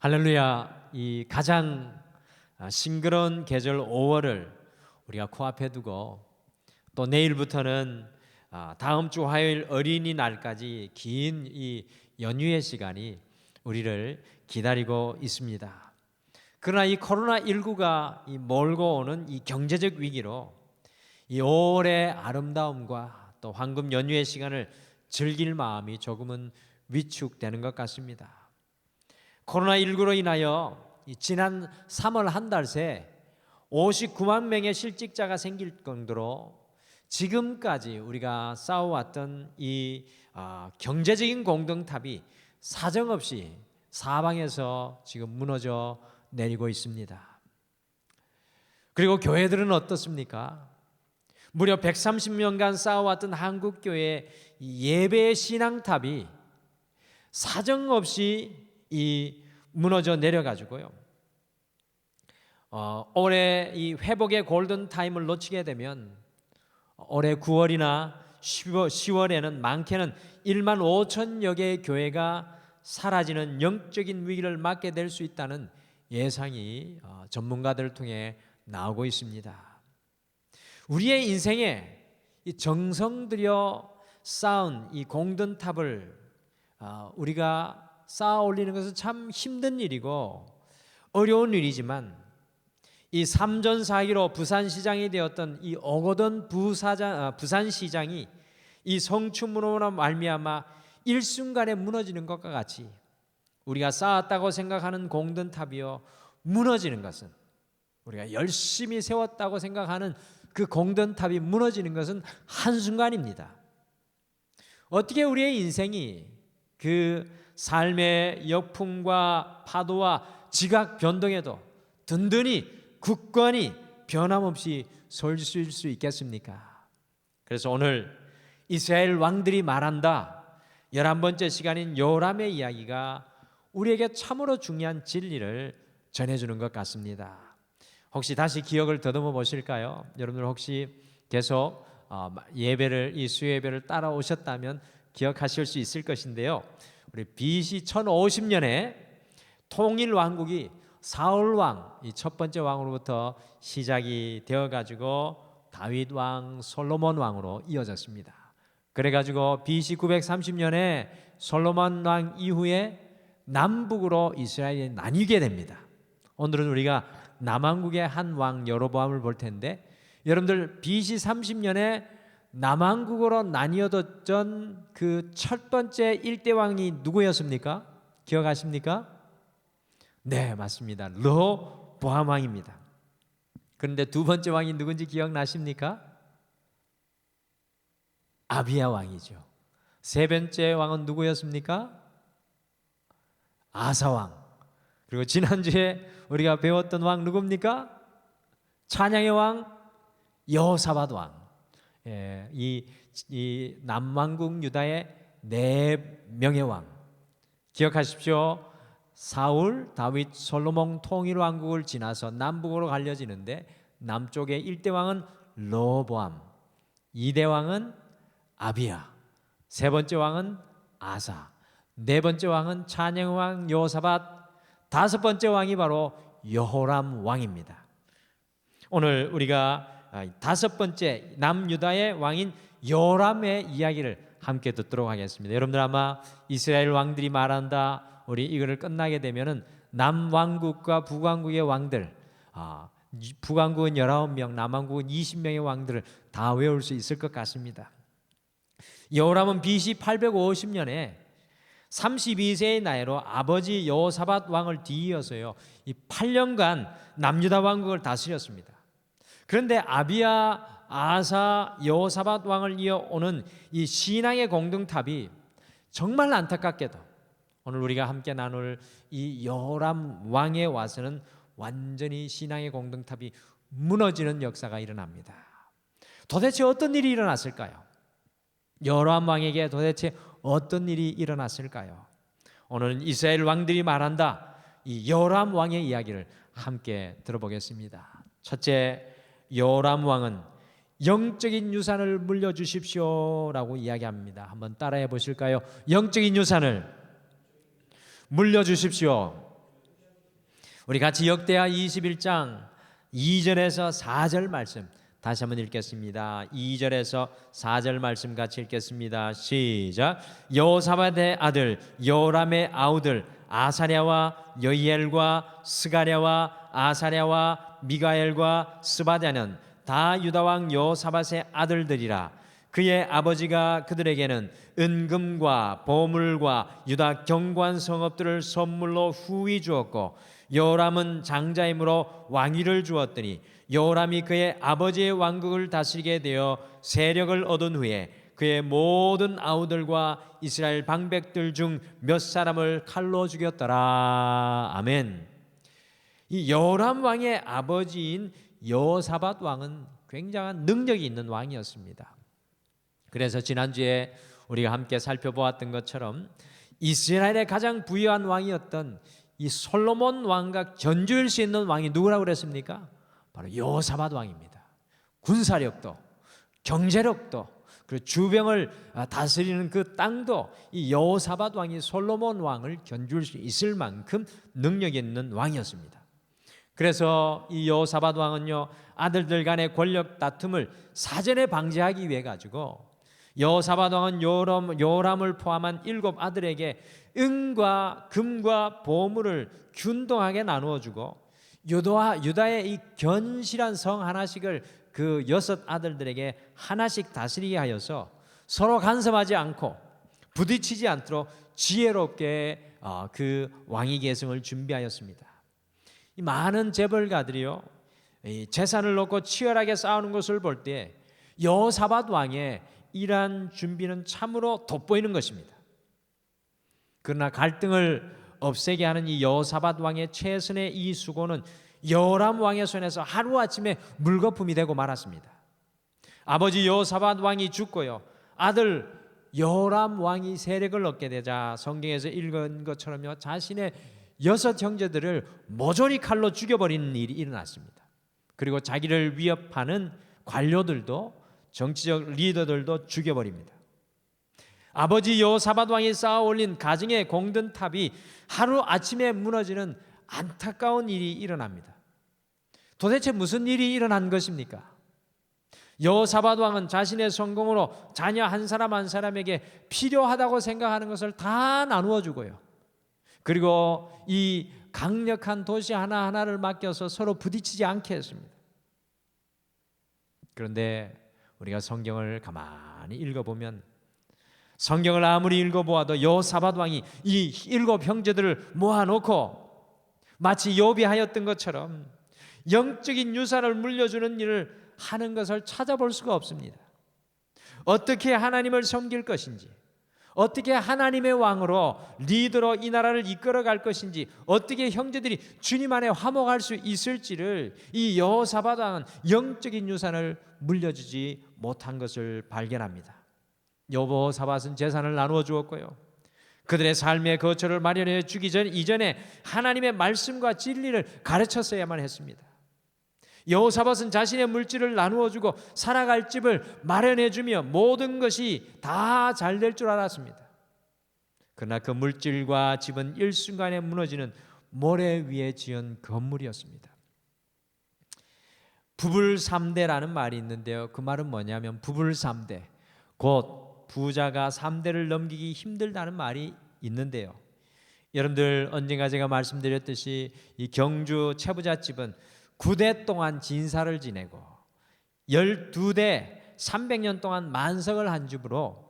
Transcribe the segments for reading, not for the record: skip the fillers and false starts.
할렐루야. 이 가장 싱그러운 계절 5월을 우리가 코앞에 두고 또 내일부터는 다음 주 화요일 어린이날까지 긴 이 연휴의 시간이 우리를 기다리고 있습니다. 그러나 이 코로나19가 몰고 오는 이 경제적 위기로 이 5월의 아름다움과 또 황금 연휴의 시간을 즐길 마음이 조금은 위축되는 것 같습니다. 코로나19로 인하여 지난 3월 한 달 새 59만 명의 실직자가 생길 정도로 지금까지 우리가 쌓아왔던 이 경제적인 공동탑이 사정없이 사방에서 지금 무너져 내리고 있습니다. 그리고 교회들은 어떻습니까? 무려 130년간 쌓아왔던 한국교회의 예배의 신앙탑이 사정없이 무너져 내려가지고요. 올해 이 회복의 골든 타임을 놓치게 되면 올해 9월이나 10월에는 많게는 1만 5천여 개의 교회가 사라지는 영적인 위기를 맞게 될 수 있다는 예상이 전문가들을 통해 나오고 있습니다. 우리의 인생에 이 정성 들여 쌓은 이 공든탑을 우리가 쌓아 올리는 것은 참 힘든 일이고 어려운 일이지만 이 삼전사기로 부산시장이 되었던 이 오거돈 부산시장이 이 성추문으로 말미암아 일순간에 무너지는 것과 같이 우리가 쌓았다고 생각하는 공든탑이요 무너지는 것은, 우리가 열심히 세웠다고 생각하는 그 공든탑이 무너지는 것은 한순간입니다. 어떻게 우리의 인생이 그 삶의 역풍과 파도와 지각 변동에도 든든히 굳건히 변함없이 설 수 있겠습니까? 그래서 오늘 이스라엘 왕들이 말한다 11번째 시간인 요람의 이야기가 우리에게 참으로 중요한 진리를 전해주는 것 같습니다. 혹시 다시 기억을 더듬어 보실까요? 여러분들 혹시 계속 예배를 이 수요예배를 따라오셨다면 기억하실 수 있을 것인데요. 우리 BC 1050년에 통일 왕국이 사울 왕, 이 첫 번째 왕으로부터 시작이 되어 가지고 다윗 왕, 솔로몬 왕으로 이어졌습니다. 그래 가지고 BC 930년에 솔로몬 왕 이후에 남북으로 이스라엘이 나뉘게 됩니다. 오늘은 우리가 남왕국의 한 왕 여로보암을 볼 텐데, 여러분들 BC 30년에 남왕국으로 나뉘어졌던 그 첫 번째 일대 왕이 누구였습니까? 기억하십니까? 네, 맞습니다. 르호보암 왕입니다. 그런데 두 번째 왕이 누군지 기억나십니까? 아비야 왕이죠. 세 번째 왕은 누구였습니까? 아사 왕. 그리고 지난주에 우리가 배웠던 왕 누굽니까? 찬양의 왕 여호사밧 왕. 이 남왕국 유다의 네 명의 왕. 기억하십시오. 사울, 다윗, 솔로몬 통일 왕국을 지나서 남북으로 갈려지는데 남쪽의 1대 왕은 르호보암, 2대 왕은 아비야, 세 번째 왕은 아사, 네 번째 왕은 찬양 왕 여호사밧, 다섯 번째 왕이 바로 여호람 왕입니다. 오늘 우리가 다섯 번째 남유다의 왕인 요람의 이야기를 함께 듣도록 하겠습니다. 여러분들 아마 이스라엘 왕들이 말한다, 우리 이거를 끝나게 되면은 남왕국과 북왕국의 왕들, 북왕국은 19명, 남왕국은 20명의 왕들을 다 외울 수 있을 것 같습니다. 여호람은 BC 850년에 32세의 나이로 아버지 여호사밧 왕을 뒤이어서요 이 8년간 남유다 왕국을 다스렸습니다. 그런데 아비야, 아사, 여호사밧 왕을 이어오는 이 신앙의 공동탑이 정말 안타깝게도 오늘 우리가 함께 나눌 이 여호람 왕에 와서는 완전히 신앙의 공동탑이 무너지는 역사가 일어납니다. 도대체 어떤 일이 일어났을까요? 여호람 왕에게 도대체 어떤 일이 일어났을까요? 오늘은 이스라엘 왕들이 말한다 이 여호람 왕의 이야기를 함께 들어보겠습니다. 첫째, 여호람 왕은 영적인 유산을 물려주십시오라고 이야기합니다. 한번 따라해 보실까요? 영적인 유산을 물려주십시오. 우리 같이 역대하 21장 2절에서 4절 말씀 다시 한번 읽겠습니다. 2절에서 4절 말씀 같이 읽겠습니다. 시작. 여호사밧의 아들 요람의 아우들 아사랴와 여이엘과 스가랴와 아사랴와 미가엘과 스바랴는 다 유다 왕 여호사밧의 아들들이라. 그의 아버지가 그들에게는 은금과 보물과 유다 경관 성읍들을 선물로 후히 주었고, 요람은 장자이므로 왕위를 주었더니 요람이 그의 아버지의 왕국을 다스리게 되어 세력을 얻은 후에 그의 모든 아우들과 이스라엘 방백들 중 몇 사람을 칼로 죽였더라. 아멘. 이 요람 왕의 아버지인 여호사밧 왕은 굉장한 능력이 있는 왕이었습니다. 그래서 지난주에 우리가 함께 살펴보았던 것처럼 이스라엘의 가장 부유한 왕이었던 이 솔로몬 왕과 견줄 수 있는 왕이 누구라고 그랬습니까? 바로 여호사밧 왕입니다. 군사력도 경제력도 그리고 주병을 다스리는 그 땅도 이 여호사밧 왕이 솔로몬 왕을 견줄 수 있을 만큼 능력 있는 왕이었습니다. 그래서 이 여호사밧 왕은요, 아들들 간의 권력 다툼을 사전에 방지하기 위해 가지고 여호사밧 왕은 요람을 포함한 7 아들에게 은과 금과 보물을 균등하게 나누어 주고, 유다의 이 견실한 성 하나씩을 그 6 아들들에게 하나씩 다스리게 하여서 서로 간섭하지 않고 부딪히지 않도록 지혜롭게 그 왕위 계승을 준비하였습니다. 이 많은 재벌가들이요, 이 재산을 놓고 치열하게 싸우는 것을 볼 때 여호사밧 왕의 이러한 준비는 참으로 돋보이는 것입니다. 그러나 갈등을 없애게 하는 이 여호사밧 왕의 최선의 이 수고는 요람 왕의 손에서 하루아침에 물거품이 되고 말았습니다. 아버지 여호사밧 왕이 죽고요, 아들 요람 왕이 세력을 얻게 되자 성경에서 읽은 것처럼요, 자신의 6 형제들을 모조리 칼로 죽여버리는 일이 일어났습니다. 그리고 자기를 위협하는 관료들도 정치적 리더들도 죽여버립니다. 아버지 여호사밧 왕이 쌓아 올린 가정의 공든탑이 하루아침에 무너지는 안타까운 일이 일어납니다. 도대체 무슨 일이 일어난 것입니까? 여호사밧 왕은 자신의 성공으로 자녀 한 사람 한 사람에게 필요하다고 생각하는 것을 다 나누어 주고요, 그리고 이 강력한 도시 하나하나를 맡겨서 서로 부딪히지 않게 했습니다. 그런데 우리가 성경을 가만히 읽어보면, 성경을 아무리 읽어보아도 여호사밧 왕이 이 7 형제들을 모아놓고 마치 욥이 하였던 것처럼 영적인 유산을 물려주는 일을 하는 것을 찾아볼 수가 없습니다. 어떻게 하나님을 섬길 것인지, 어떻게 하나님의 왕으로 리더로 이 나라를 이끌어갈 것인지, 어떻게 형제들이 주님 안에 화목할 수 있을지를 이 여호사밧 왕은 영적인 유산을 물려주지 못한 것을 발견합니다. 여호사밧은 재산을 나누어 주었고요, 그들의 삶의 거처를 마련해 주기 이전에 하나님의 말씀과 진리를 가르쳤어야만 했습니다. 여호사밧은 자신의 물질을 나누어 주고 살아갈 집을 마련해 주며 모든 것이 다 잘 될 줄 알았습니다. 그러나 그 물질과 집은 일순간에 무너지는 모래 위에 지은 건물이었습니다. 부불삼대라는 말이 있는데요, 그 말은 뭐냐면 부불삼대, 곧 부자가 3대를 넘기기 힘들다는 말이 있는데요, 여러분들 언젠가 제가 말씀드렸듯이 이 경주 채부잣집은 9대 동안 진사를 지내고 12대 300년 동안 만석을 한 집으로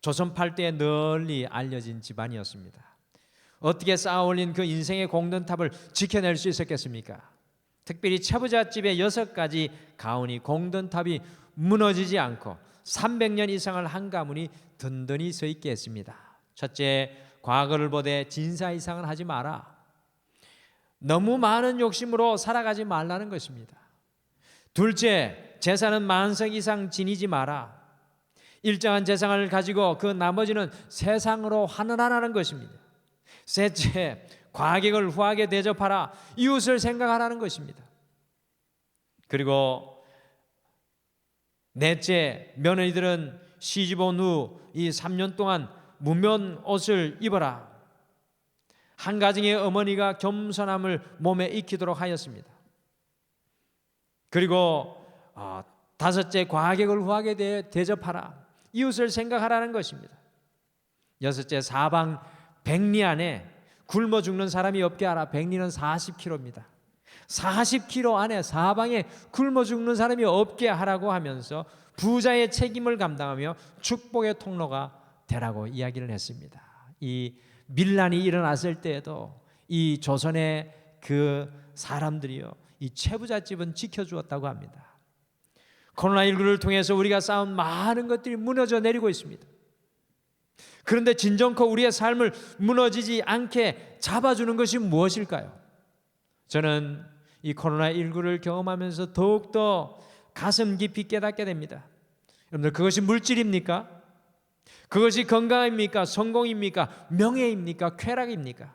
조선 8대에 널리 알려진 집안이었습니다. 어떻게 쌓아올린 그 인생의 공든탑을 지켜낼 수 있었겠습니까? 특별히 채부잣집의 6가지 가문이 공든탑이 무너지지 않고 300년 이상을 한 가문이 든든히 서 있게 했습니다. 첫째, 과거를 보되 진사 이상은 하지 마라. 너무 많은 욕심으로 살아가지 말라는 것입니다. 둘째, 재산은 만석 이상 지니지 마라. 일정한 재산을 가지고 그 나머지는 세상으로 환원하라는 것입니다. 셋째, 과객을 후하게 대접하라. 이웃을 생각하라는 것입니다. 그리고 넷째, 며느리들은 시집 온 후 이 3년 동안 무면 옷을 입어라. 한 가정의 어머니가 겸손함을 몸에 익히도록 하였습니다. 그리고 다섯째, 과객을 후하게 대접하라. 이웃을 생각하라는 것입니다. 여섯째, 사방 백리 안에 굶어 죽는 사람이 없게 하라. 백리는 40km입니다. 40km 안에 사방에 굶어 죽는 사람이 없게 하라고 하면서 부자의 책임을 감당하며 축복의 통로가 되라고 이야기를 했습니다. 이 밀란이 일어났을 때에도 이 조선의 그 사람들이요, 이 채부잣집은 지켜주었다고 합니다. 코로나19를 통해서 우리가 쌓은 많은 것들이 무너져 내리고 있습니다. 그런데 진정코 우리의 삶을 무너지지 않게 잡아주는 것이 무엇일까요? 저는 이 코로나19를 경험하면서 더욱더 가슴 깊이 깨닫게 됩니다. 여러분들, 그것이 물질입니까? 그것이 건강입니까? 성공입니까? 명예입니까? 쾌락입니까?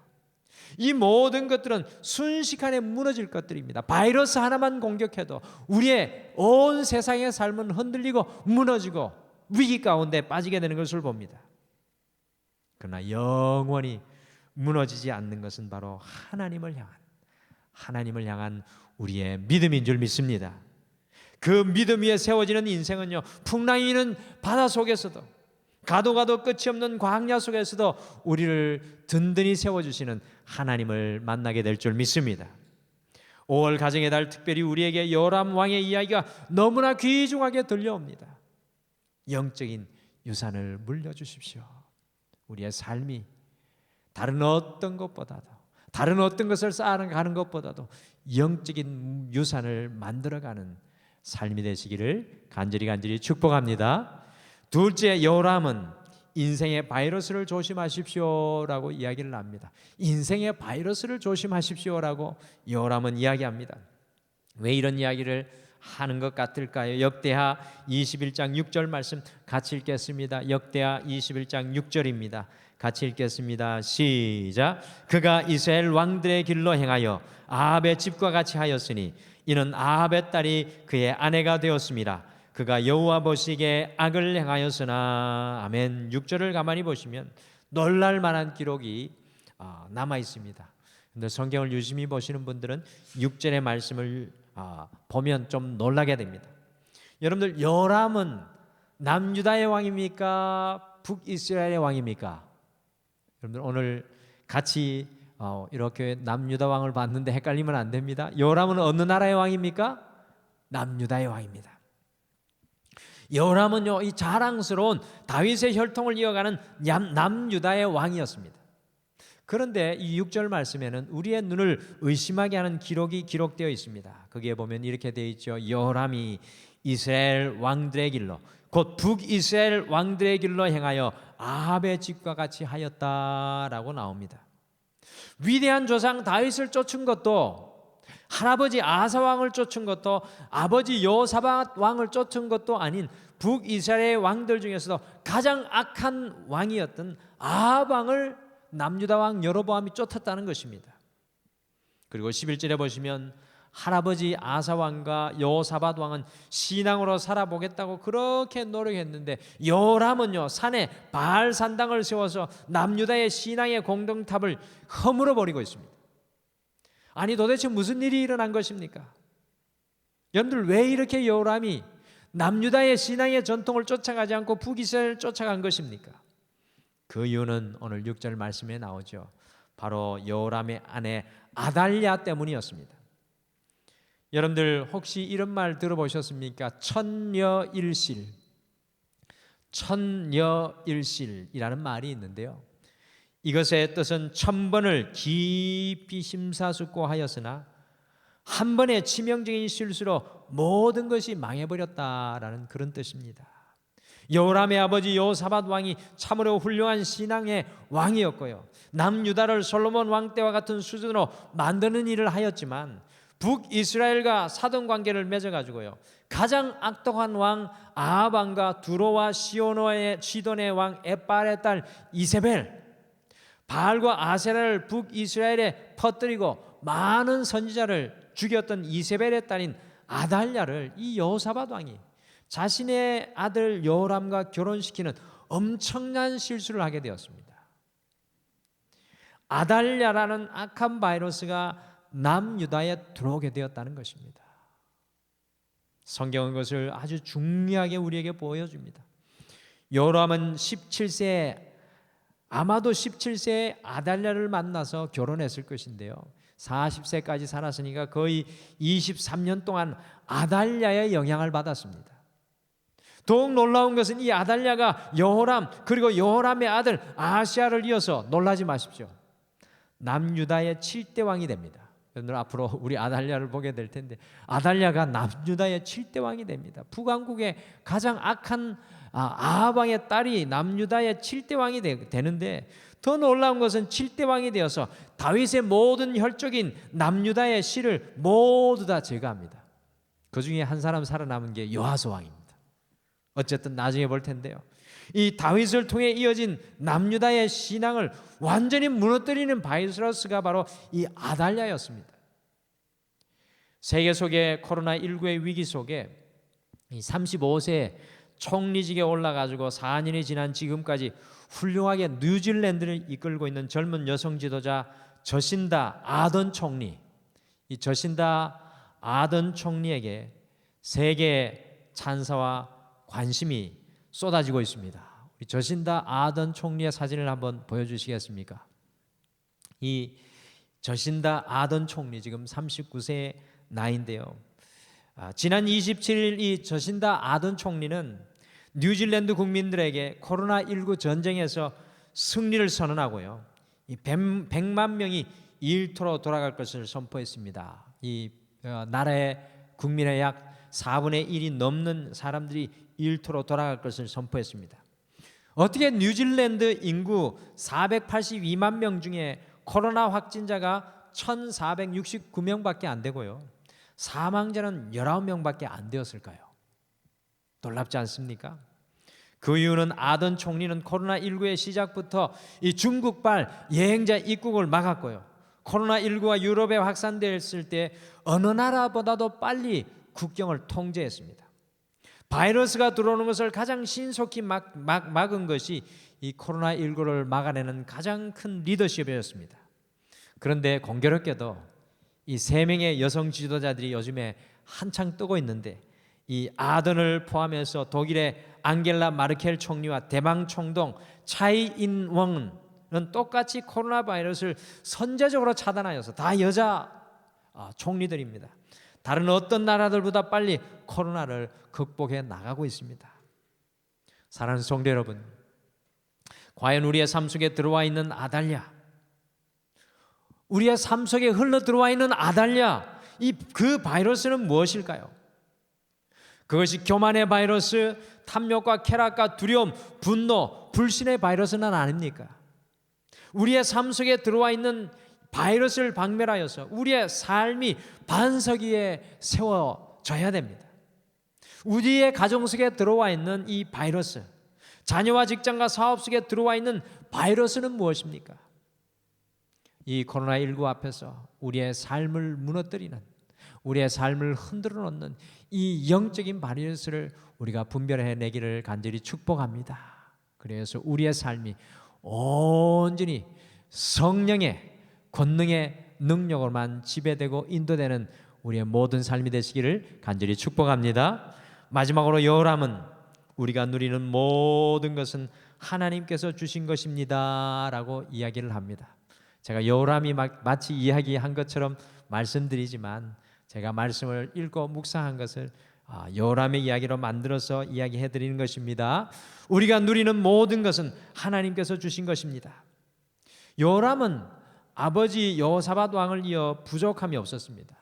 이 모든 것들은 순식간에 무너질 것들입니다. 바이러스 하나만 공격해도 우리의 온 세상의 삶은 흔들리고 무너지고 위기 가운데 빠지게 되는 것을 봅니다. 그러나 영원히 무너지지 않는 것은 바로 하나님을 향한 우리의 믿음인 줄 믿습니다. 그 믿음 위에 세워지는 인생은요, 풍랑이 있는 바다 속에서도, 가도 끝이 없는 광야 속에서도 우리를 든든히 세워주시는 하나님을 만나게 될 줄 믿습니다. 5월 가정의 달, 특별히 우리에게 요람 왕의 이야기가 너무나 귀중하게 들려옵니다. 영적인 유산을 물려주십시오. 우리의 삶이 다른 어떤 것을 쌓아가는 것보다도 영적인 유산을 만들어가는 삶이 되시기를 간절히 축복합니다. 둘째, 요람은 인생의 바이러스를 조심하십시오라고 이야기를 합니다. 인생의 바이러스를 조심하십시오라고 요람은 이야기합니다. 왜 이런 이야기를 하는 것 같을까요? 역대하 21장 6절 말씀 같이 읽겠습니다. 역대하 21장 6절입니다. 같이 읽겠습니다. 시작. 그가 이스라엘 왕들의 길로 행하여 아합의 집과 같이 하였으니 이는 아합의 딸이 그의 아내가 되었습니다. 그가 여호와 보시기에 악을 행하였으나. 아멘. 6절을 가만히 보시면 놀랄 만한 기록이 남아 있습니다. 그런데 성경을 유심히 보시는 분들은 6절의 말씀을 보면 좀 놀라게 됩니다. 여러분들, 요람은 남유다의 왕입니까? 북이스라엘의 왕입니까? 여러분들, 오늘 같이 이렇게 남유다 왕을 봤는데 헷갈리면 안 됩니다. 요람은 어느 나라의 왕입니까? 남유다의 왕입니다. 요람은요, 이 자랑스러운 다윗의 혈통을 이어가는 남유다의 왕이었습니다. 그런데 이 6절 말씀에는 우리의 눈을 의심하게 하는 기록이 기록되어 있습니다. 거기에 보면 이렇게 되어 있죠. 요람이 이스라엘 왕들의 길로, 곧 북이스라엘 왕들의 길로 행하여 아합의 집과 같이 하였다라고 나옵니다. 위대한 조상 다윗을 쫓은 것도, 할아버지 아사 왕을 쫓은 것도, 아버지 여호사밧 왕을 쫓은 것도 아닌 북이스라엘의 왕들 중에서도 가장 악한 왕이었던 아합 왕을 남유다 왕 여로보암이 쫓았다는 것입니다. 그리고 11절에 보시면 할아버지 아사 왕과 여호사밧 왕은 신앙으로 살아보겠다고 그렇게 노력했는데 요람은요, 산에 바알 산당을 세워서 남유다의 신앙의 공동탑을 허물어 버리고 있습니다. 아니, 도대체 무슨 일이 일어난 것입니까? 여러분들, 왜 이렇게 요람이 남유다의 신앙의 전통을 쫓아가지 않고 북이스라엘을 쫓아간 것입니까? 그 이유는 오늘 6절 말씀에 나오죠. 바로 요람의 아내 아달랴 때문이었습니다. 여러분들, 혹시 이런 말 들어보셨습니까? 천녀일실이라는 말이 있는데요, 이것의 뜻은 1000번을 깊이 심사숙고하였으나 한 번의 치명적인 실수로 모든 것이 망해버렸다라는 그런 뜻입니다. 요람의 아버지 여호사밧 왕이 참으로 훌륭한 신앙의 왕이었고요, 남유다를 솔로몬 왕 때와 같은 수준으로 만드는 일을 하였지만 북이스라엘과 사돈 관계를 맺어가지고요, 가장 악독한 왕 아합 왕과 두로와 시돈의 왕 에빨의 딸 이세벨, 바알과 아세라를 북이스라엘에 퍼뜨리고 많은 선지자를 죽였던 이세벨의 딸인 아달랴를 이 여호사밧 왕이 자신의 아들 요람과 결혼시키는 엄청난 실수를 하게 되었습니다. 아달랴라는 악한 바이러스가 남유다에 들어오게 되었다는 것입니다. 성경은 그것을 아주 중요하게 우리에게 보여줍니다. 요람은 17세, 아마도 17세에 아달랴를 만나서 결혼했을 것인데요, 40세까지 살았으니까 거의 23년 동안 아달랴의 영향을 받았습니다. 더욱 놀라운 것은 이 아달랴가 여호람, 그리고 여호람의 아들 아하시야를 이어서, 놀라지 마십시오, 남유다의 7대 왕이 됩니다. 여러분들 앞으로 우리 아달랴를 보게 될 텐데, 아달랴가 남유다의 7대 왕이 됩니다. 북왕국의 가장 악한 아합 왕의 딸이 남유다의 7대 왕이 되는데, 더 놀라운 것은 7대 왕이 되어서 다윗의 모든 혈족인 남유다의 씨를 모두 다 제거합니다. 그 중에 한 사람 살아남은 게 여호아스 왕입니다. 어쨌든 나중에 볼 텐데요, 이 다윗을 통해 이어진 남유다의 신앙을 완전히 무너뜨리는 바이러스가 바로 이 아달랴였습니다. 세계 속의 코로나19의 위기 속에 이 35세 총리직에 올라가지고 4년이 지난 지금까지 훌륭하게 뉴질랜드를 이끌고 있는 젊은 여성 지도자 저신다 아던 총리, 이 저신다 아던 총리에게 세계 찬사와 관심이 쏟아지고 있습니다. 우리 저신다 아던 총리의 사진을 한번 보여주시겠습니까? 이 저신다 아던 총리 지금 39세 나이인데요, 지난 27일 이 저신다 아던 총리는 뉴질랜드 국민들에게 코로나19 전쟁에서 승리를 선언하고요, 이 100만 명이 일터로 돌아갈 것을 선포했습니다. 이 나라의 국민의 약 4분의 1이 넘는 사람들이 일터로 돌아갈 것을 선포했습니다. 어떻게 뉴질랜드 인구 482만 명 중에 코로나 확진자가 1469명밖에 안 되고요, 사망자는 19명밖에 안 되었을까요? 놀랍지 않습니까? 그 이유는 아던 총리는 코로나19의 시작부터 이 중국발 여행자 입국을 막았고요, 코로나19가 유럽에 확산됐을 때 어느 나라보다도 빨리 국경을 통제했습니다. 바이러스가 들어오는 것을 가장 신속히 막은 것이 이 코로나19를 막아내는 가장 큰 리더십이었습니다. 그런데 공교롭게도 이 3명의 여성 지도자들이 요즘에 한창 뜨고 있는데, 이 아던을 포함해서 독일의 앙겔라 마르켈 총리와 대망 총동 차이인웡은 똑같이 코로나 바이러스를 선제적으로 차단하여서 다 여자 총리들입니다. 다른 어떤 나라들보다 빨리 코로나를 극복해 나가고 있습니다. 사랑하는 성도 여러분, 과연 우리의 삶 속에 들어와 있는 아달랴, 우리의 삶 속에 흘러 들어와 있는 아달랴, 그 바이러스는 무엇일까요? 그것이 교만의 바이러스, 탐욕과 쾌락과 두려움, 분노, 불신의 바이러스는 아닙니까? 우리의 삶 속에 들어와 있는 바이러스를 박멸하여서 우리의 삶이 반석 위에 세워져야 됩니다. 우리의 가정 속에 들어와 있는 이 바이러스, 자녀와 직장과 사업 속에 들어와 있는 바이러스는 무엇입니까? 이 코로나19 앞에서 우리의 삶을 무너뜨리는, 우리의 삶을 흔들어 놓는 이 영적인 바이러스를 우리가 분별해내기를 간절히 축복합니다. 그래서 우리의 삶이 온전히 성령의 권능의 능력으로만 지배되고 인도되는 우리의 모든 삶이 되시기를 간절히 축복합니다. 마지막으로 여호람은 우리가 누리는 모든 것은 하나님께서 주신 것입니다 라고 이야기를 합니다. 제가 여호람이 마치 이야기한 것처럼 말씀드리지만, 제가 말씀을 읽고 묵상한 것을 여호람의 이야기로 만들어서 이야기해 드리는 것입니다. 우리가 누리는 모든 것은 하나님께서 주신 것입니다. 여호람은 아버지 여호사밧 왕을 이어 부족함이 없었습니다.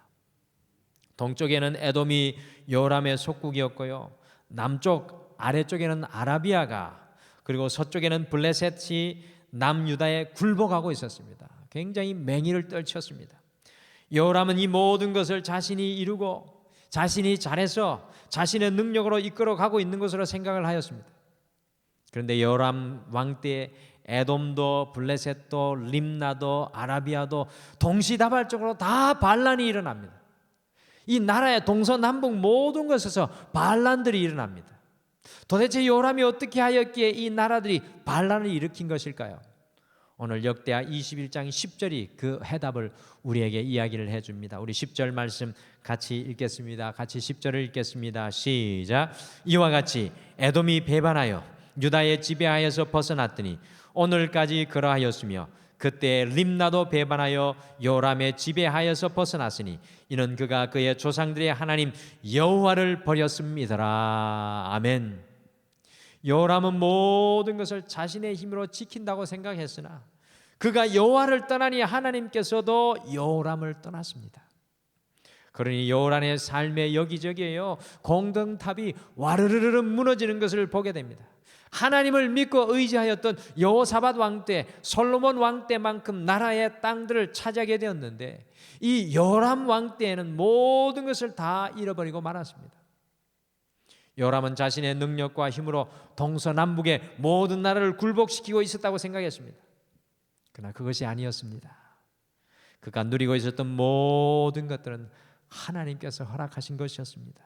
동쪽에는 에돔이 여호람의 속국이었고요, 남쪽 아래쪽에는 아라비아가, 그리고 서쪽에는 블레셋이 남유다에 굴복하고 있었습니다. 굉장히 맹위를 떨쳤습니다. 여호람은 이 모든 것을 자신이 이루고 자신이 잘해서 자신의 능력으로 이끌어가고 있는 것으로 생각을 하였습니다. 그런데 여호람 왕 때에 에돔도 블레셋도 림나도 아라비아도 동시다발적으로 다 반란이 일어납니다. 이 나라의 동서남북 모든 곳에서 반란들이 일어납니다. 도대체 여호람이 어떻게 하였기에 이 나라들이 반란을 일으킨 것일까요? 오늘 역대하 21장 10절이 그 해답을 우리에게 이야기를 해줍니다. 우리 10절 말씀 같이 읽겠습니다. 같이 10절을 읽겠습니다. 시작. 이와 같이 에돔이 배반하여 유다의 지배하에서 벗어났더니 오늘까지 그러하였으며 그때 림나도 배반하여 요람의 지배하에서 벗어났으니 이는 그가 그의 조상들의 하나님 여호와를 버렸음이더라. 아멘. 요람은 모든 것을 자신의 힘으로 지킨다고 생각했으나 그가 여호와를 떠나니 하나님께서도 요람을 떠났습니다. 그러니 요람의 삶의 여기저기에요 공동탑이 와르르르 무너지는 것을 보게 됩니다. 하나님을 믿고 의지하였던 여호사밧 왕 때, 솔로몬 왕 때만큼 나라의 땅들을 차지하게 되었는데 이 요람 왕 때에는 모든 것을 다 잃어버리고 말았습니다. 요람은 자신의 능력과 힘으로 동서남북의 모든 나라를 굴복시키고 있었다고 생각했습니다. 그러나 그것이 아니었습니다. 그가 누리고 있었던 모든 것들은 하나님께서 허락하신 것이었습니다.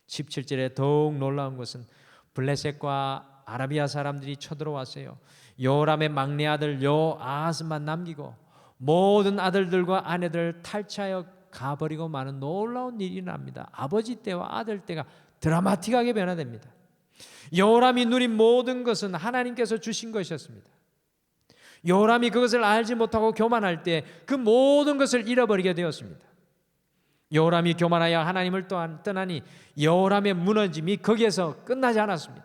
17절에 더욱 놀라운 것은 블레셋과 아라비아 사람들이 쳐들어왔어요. 요람의 막내 아들 요아하스만 남기고 모든 아들들과 아내들을 탈취하여 가버리고 마는 놀라운 일이 납니다. 아버지 때와 아들 때가 드라마틱하게 변화됩니다. 요람이 누린 모든 것은 하나님께서 주신 것이었습니다. 요람이 그것을 알지 못하고 교만할 때 그 모든 것을 잃어버리게 되었습니다. 요람이 교만하여 하나님을 떠나니 요람의 무너짐이 거기에서 끝나지 않았습니다.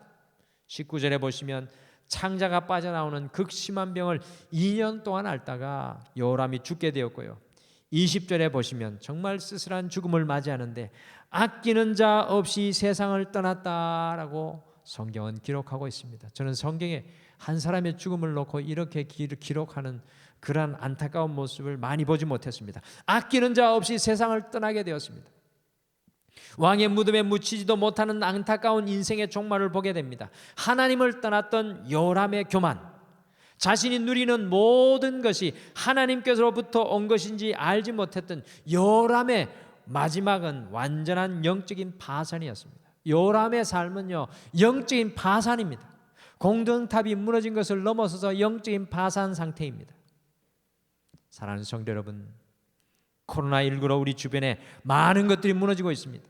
19절에 보시면 창자가 빠져나오는 극심한 병을 2년 동안 앓다가 요람이 죽게 되었고요. 20절에 보시면 정말 쓸쓸한 죽음을 맞이하는데 아끼는 자 없이 세상을 떠났다라고 성경은 기록하고 있습니다. 저는 성경에 한 사람의 죽음을 놓고 이렇게 기록하는 그러한 안타까운 모습을 많이 보지 못했습니다. 아끼는 자 없이 세상을 떠나게 되었습니다. 왕의 무덤에 묻히지도 못하는 안타까운 인생의 종말을 보게 됩니다. 하나님을 떠났던 요람의 교만, 자신이 누리는 모든 것이 하나님께서로부터 온 것인지 알지 못했던 요람의 마지막은 완전한 영적인 파산이었습니다. 요람의 삶은요 영적인 파산입니다. 공동탑이 무너진 것을 넘어서서 영적인 파산 상태입니다. 사랑하는 성도 여러분, 코로나19로 우리 주변에 많은 것들이 무너지고 있습니다.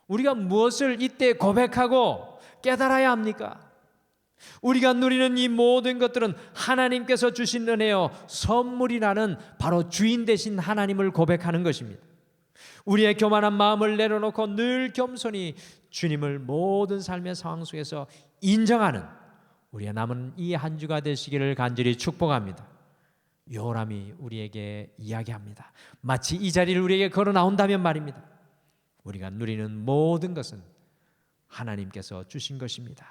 우리가 무엇을 이때 고백하고 깨달아야 합니까? 우리가 누리는 이 모든 것들은 하나님께서 주신 은혜요 선물이라는 바로 주인 되신 하나님을 고백하는 것입니다. 우리의 교만한 마음을 내려놓고 늘 겸손히 주님을 모든 삶의 상황 속에서 인정하는 우리의 남은 이 한 주가 되시기를 간절히 축복합니다. 요람이 우리에게 이야기합니다. 마치 이 자리를 우리에게 걸어 나온다면 말입니다. 우리가 누리는 모든 것은 하나님께서 주신 것입니다.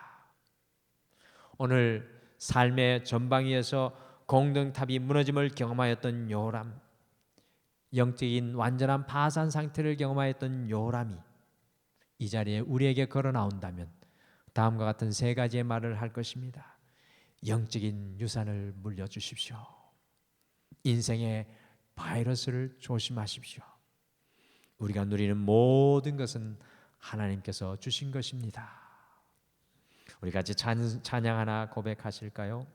오늘 삶의 전방위에서 공동탑이 무너짐을 경험하였던 요람, 영적인 완전한 파산 상태를 경험하였던 요람이 이 자리에 우리에게 걸어 나온다면 다음과 같은 세 가지의 말을 할 것입니다. 영적인 유산을 물려주십시오. 인생의 바이러스를 조심하십시오. 우리가 누리는 모든 것은 하나님께서 주신 것입니다. 우리 같이 찬양 하나 고백하실까요?